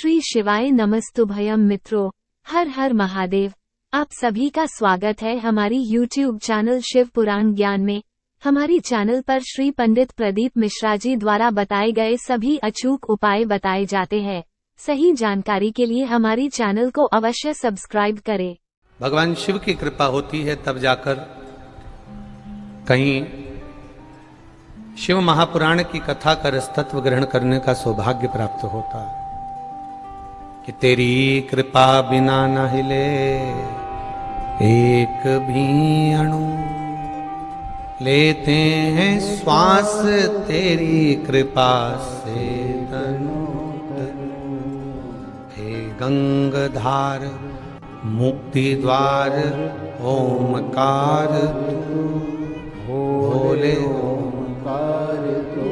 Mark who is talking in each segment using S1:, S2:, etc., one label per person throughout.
S1: श्री शिवाय नमस्तुभयम मित्रों, हर हर महादेव। आप सभी का स्वागत है हमारी YouTube चैनल शिव पुराण ज्ञान में। हमारी चैनल पर श्री पंडित प्रदीप मिश्रा जी द्वारा बताए गए सभी अचूक उपाय बताए जाते हैं। सही जानकारी के लिए हमारी चैनल को अवश्य सब्सक्राइब करें।
S2: भगवान शिव की कृपा होती है तब जाकर कहीं शिव महापुराण की कथा का रसतत्व ग्रहण करने का सौभाग्य प्राप्त होता है कि तेरी कृपा बिना न हिले एक भी अणु, लेते हैं श्वास तेरी कृपा से तनु तनु। हे गंगाधार मुक्ति द्वार ओमकार तू, भोले ओमकार तू।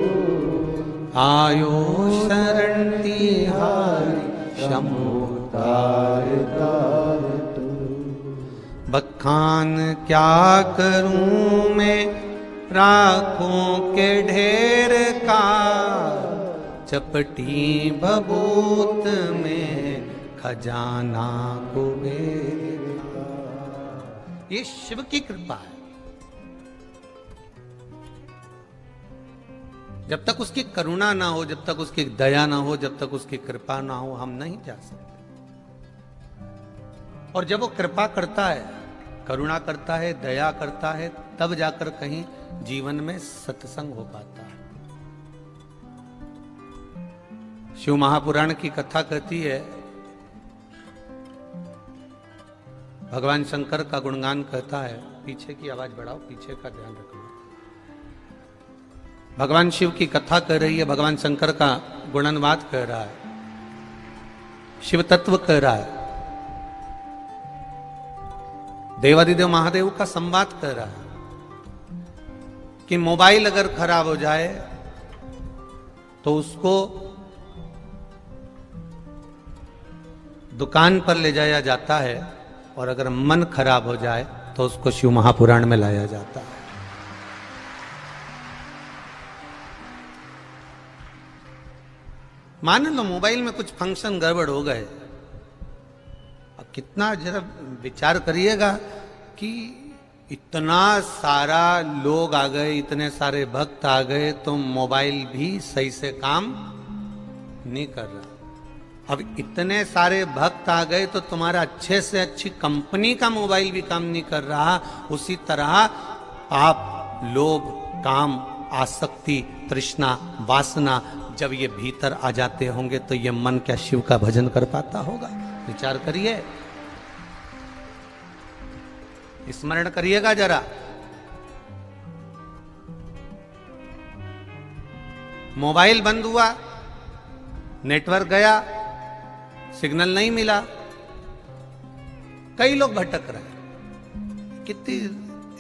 S2: आयो शरण तिहारी शंभु तार तार तू। बखान क्या करूं मैं राखों के ढेर का, चपटी बबूत में खजाना कुबेर का। ये शिव की कृपा है। जब तक उसकी करुणा ना हो, जब तक उसकी दया ना हो, जब तक उसकी कृपा ना हो, हम नहीं जा सकते। और जब वो कृपा करता है, करुणा करता है, दया करता है, तब जाकर कहीं जीवन में सत्संग हो पाता है। शिव महापुराण की कथा कहती है, भगवान शंकर का गुणगान कहता है। पीछे की आवाज बढ़ाओ, पीछे का ध्यान रखना। भगवान शिव की कथा कर रही है, भगवान शंकर का गुणनवाद कह रहा है, शिव तत्व कह रहा है, देवादिदेव महादेव का संवाद कर रहा है कि मोबाइल अगर खराब हो जाए तो उसको दुकान पर ले जाया जाता है, और अगर मन खराब हो जाए तो उसको शिव महापुराण में लाया जाता है। मान लो मोबाइल में कुछ फंक्शन गड़बड़ हो गए, अब कितना जरा विचार करिएगा कि इतना सारा लोग आ गए, इतने सारे भक्त आ गए, तो मोबाइल भी सही से काम नहीं कर रहा। अब इतने सारे भक्त आ गए तो तुम्हारा अच्छे से अच्छी कंपनी का मोबाइल भी काम नहीं कर रहा। उसी तरह आप लोभ, काम, आसक्ति, तृष्णा, वासना जब ये भीतर आ जाते होंगे तो ये मन क्या शिव का भजन कर पाता होगा? विचार करिए, स्मरण करिएगा जरा। मोबाइल बंद हुआ, नेटवर्क गया, सिग्नल नहीं मिला, कई लोग भटक रहे हैं। कितनी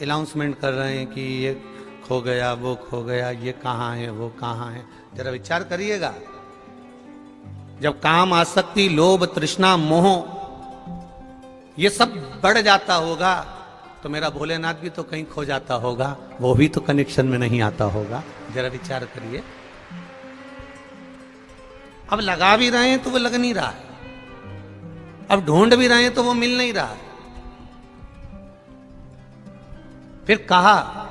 S2: अनाउंसमेंट कर रहे हैं कि ये खो गया, वो खो गया, ये कहां है, वो कहां है। जरा विचार करिएगा, जब काम, आसक्ति, लोभ, तृष्णा, मोह ये सब बढ़ जाता होगा तो मेरा भोलेनाथ भी तो कहीं खो जाता होगा, वो भी तो कनेक्शन में नहीं आता होगा। जरा विचार करिए। अब लगा भी रहे हैं तो वो लग नहीं रहा है, अब ढूंढ भी रहे हैं तो वो मिल नहीं रहा है। फिर कहा,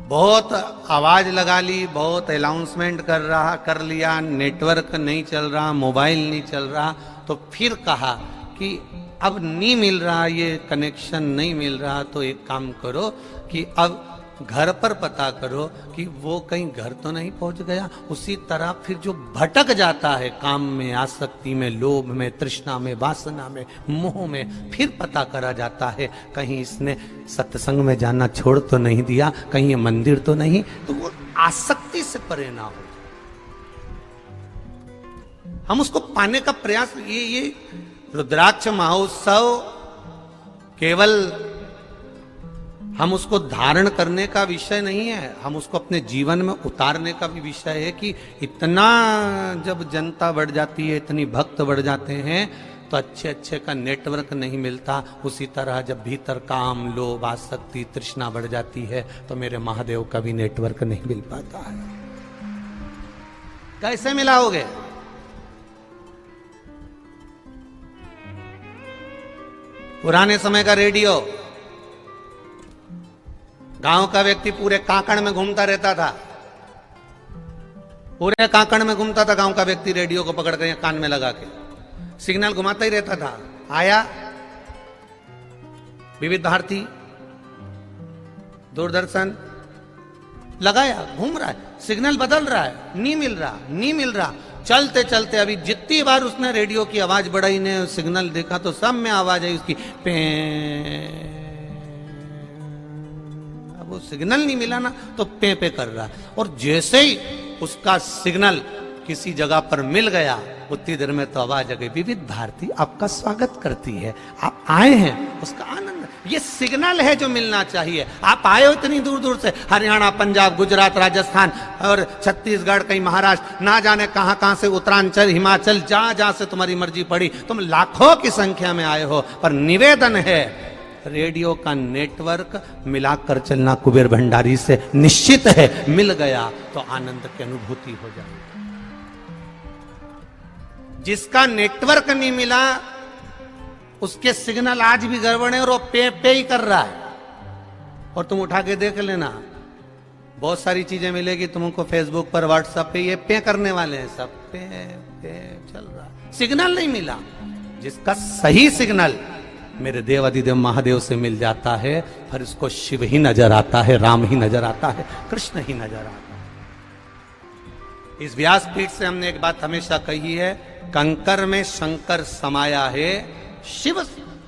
S2: बहुत आवाज लगा ली, बहुत अनाउंसमेंट कर लिया, नेटवर्क नहीं चल रहा, मोबाइल नहीं चल रहा, तो फिर कहा कि अब नहीं मिल रहा, ये कनेक्शन नहीं मिल रहा, तो एक काम करो कि अब घर पर पता करो कि वो कहीं घर तो नहीं पहुंच गया। उसी तरह फिर जो भटक जाता है काम में, आसक्ति में, लोभ में, तृष्णा में, वासना में, मोह में, फिर पता करा जाता है कहीं इसने सत्संग में जाना छोड़ तो नहीं दिया, कहीं ये मंदिर तो नहीं, तो वो आसक्ति से परे ना हो। हम उसको पाने का प्रयास, ये रुद्राक्ष महोत्सव केवल हम उसको धारण करने का विषय नहीं है, हम उसको अपने जीवन में उतारने का भी विषय है कि इतना जब जनता बढ़ जाती है, इतनी भक्त बढ़ जाते हैं, तो अच्छे अच्छे का नेटवर्क नहीं मिलता। उसी तरह जब भीतर काम, लोभ, आसक्ति, तृष्णा बढ़ जाती है तो मेरे महादेव का भी नेटवर्क नहीं मिल पाता है। कैसे मिलाओगे? पुराने समय का रेडियो, गांव का व्यक्ति पूरे काकड़ में घूमता रहता था, पूरे काकड़ में घूमता था गांव का व्यक्ति, रेडियो को पकड़ कर कान में लगा के सिग्नल घुमाता ही रहता था। आया विविध भारती, दूरदर्शन, लगाया, घूम रहा है, सिग्नल बदल रहा है, नहीं मिल रहा, नहीं मिल रहा। चलते चलते अभी जितनी बार उसने रेडियो की आवाज बढ़ाई ने सिग्नल देखा तो सब में आवाज आई उसकी पे। अब वो सिग्नल नहीं मिला ना तो पे कर रहा, और जैसे ही उसका सिग्नल किसी जगह पर मिल गया उतनी देर में तो आवाज आ गई, विविध भारती आपका स्वागत करती है, आप आए हैं, उसका आनंद। ये सिग्नल है जो मिलना चाहिए। आप आए हो इतनी दूर दूर से, हरियाणा, पंजाब, गुजरात, राजस्थान और छत्तीसगढ़, कहीं महाराष्ट्र, ना जाने कहां कहां से, उत्तरांचल, हिमाचल, जहां जहां से तुम्हारी मर्जी पड़ी, तुम लाखों की संख्या में आए हो। पर निवेदन है, रेडियो का नेटवर्क मिलाकर चलना कुबेर भंडारी से निश्चित है। मिल गया तो आनंद की अनुभूति हो जाएगी। जिसका नेटवर्क नहीं मिला उसके सिग्नल आज भी गड़बड़ है और वो पे ही कर रहा है। और तुम उठा के देख लेना, बहुत सारी चीजें मिलेगी तुमको फेसबुक पर, व्हाट्सएप पे, ये पे करने वाले हैं सब, पे चल रहा है, सिग्नल नहीं मिला। जिसका सही सिग्नल मेरे देव अधिदेव महादेव से मिल जाता है, फिर उसको शिव ही नजर आता है, राम ही नजर आता है, कृष्ण ही नजर आता है। इस व्यासपीठ से हमने एक बात हमेशा कही है, कंकर में शंकर समाया है, शिव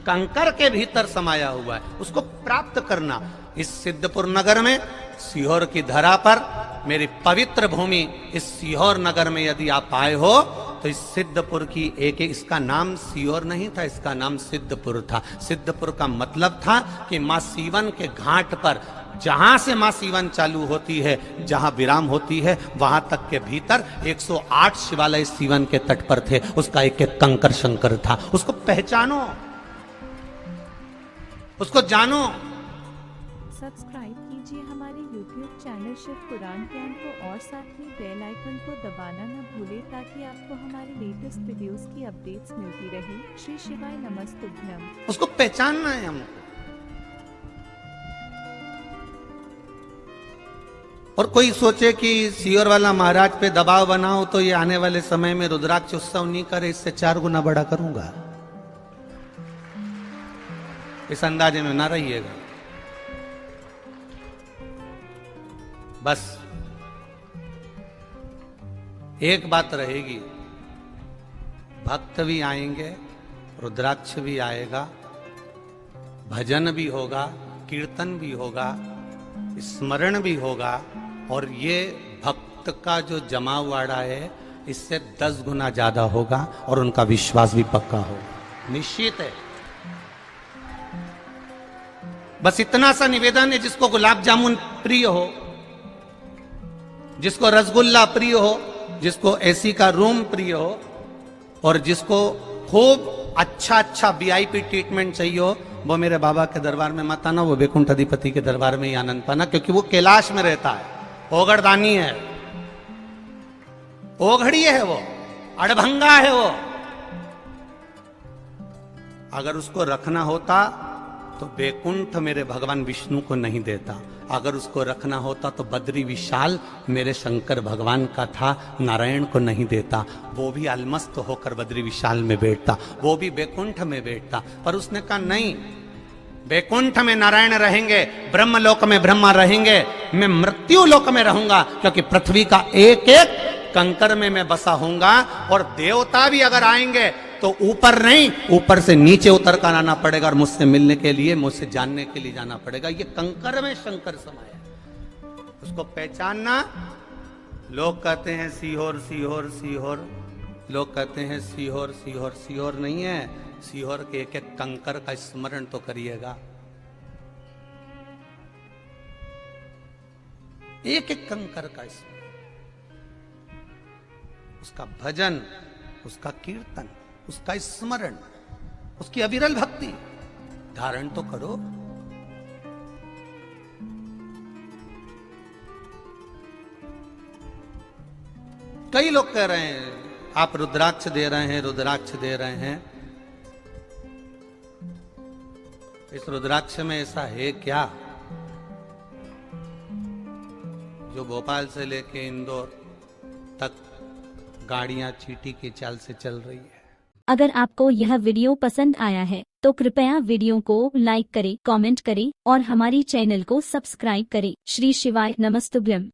S2: कंकर के भीतर समाया हुआ है, उसको प्राप्त करना। इस सिद्धपुर नगर में, सीहोर की धरा पर, मेरी पवित्र भूमि इस सीहोर नगर में यदि आप आए हो तो इस सिद्धपुर की एक, इसका नाम सीहोर नहीं था, इसका नाम सिद्धपुर था। सिद्धपुर का मतलब था कि मां सीवन के घाट पर, जहां से मां सीवन चालू होती है, जहां विराम होती है, वहां तक के भीतर 108 शिवालय सीवन के तट पर थे। उसका एक एक कंकर शंकर था। उसको पहचानो, उसको जानो।
S3: सब्सक्राइब कीजिए हमारे YouTube चैनल शिव पुराण ज्ञान को और साथ ही बेल आइकन को दबाना न भूलें ताकि आपको हमारी लेटेस्ट वीडियोस की अपडेट्स मिलती रहे। श्री शिवाय नमस्तुभ्यम।
S2: उसको पहचानना है हमको। और कोई सोचे कि सीहोर वाला महाराज पे दबाव बनाओ तो ये आने वाले समय में रुद्राक्ष उत्सव नहीं करे, इससे 4 गुना बड़ा करूंगा, इस अंदाजे में ना रहिएगा। बस एक बात रहेगी, भक्त भी आएंगे, रुद्राक्ष भी आएगा, भजन भी होगा, कीर्तन भी होगा, स्मरण भी होगा, और ये भक्त का जो जमावाड़ा है इससे 10 गुना ज्यादा होगा, और उनका विश्वास भी पक्का होगा, निश्चित है। बस इतना सा निवेदन है, जिसको गुलाब जामुन प्रिय हो, जिसको रसगुल्ला प्रिय हो, जिसको एसी का रूम प्रिय हो, और जिसको खूब अच्छा अच्छा वीआईपी ट्रीटमेंट चाहिए हो, वो मेरे बाबा के दरबार में मत आना, वो वैकुंठ अधिपति के दरबार में ही आनंद पाना, क्योंकि वो कैलाश में रहता है, ओगड़दानी है, ओघड़ी है, वो अड़भंगा है। वो अगर उसको रखना होता तो वैकुंठ मेरे भगवान विष्णु को नहीं देता, अगर उसको रखना होता तो बद्री विशाल मेरे शंकर भगवान का था, नारायण को नहीं देता। वो भी अलमस्त होकर बद्री विशाल में बैठता, वो भी वैकुंठ में बैठता, पर उसने कहा नहीं, वैकुंठ में नारायण रहेंगे, ब्रह्मलोक में ब्रह्मा रहेंगे, मैं मृत्यु लोक में रहूंगा, क्योंकि पृथ्वी का एक एक कंकर में मैं बसा हूंगा। और देवता भी अगर आएंगे तो ऊपर नहीं, ऊपर से नीचे उतर कर आना पड़ेगा, और मुझसे मिलने के लिए, मुझसे जानने के लिए जाना पड़ेगा। ये कंकर में शंकर समाया, उसको पहचानना। लोग कहते हैं सीहोर सीहोर सीहोर, लोग कहते हैं सीहोर सीहोर, सीहोर नहीं है, सीहोर के एक एक कंकर का स्मरण तो करिएगा, एक एक कंकर का स्मरण, उसका भजन, उसका कीर्तन, उसका स्मरण, उसकी अविरल भक्ति धारण तो करो। कई लोग कह रहे हैं आप रुद्राक्ष दे रहे हैं, रुद्राक्ष दे रहे हैं। इस रुद्राक्ष में ऐसा है क्या जो भोपाल से लेके इंदौर तक गाड़ियां चींटी की चाल से चल रही है।
S4: अगर आपको यह वीडियो पसंद आया है तो कृपया वीडियो को लाइक करें, कमेंट करें और हमारी चैनल को सब्सक्राइब करें। श्री शिवाय नमस्तुभ्यम।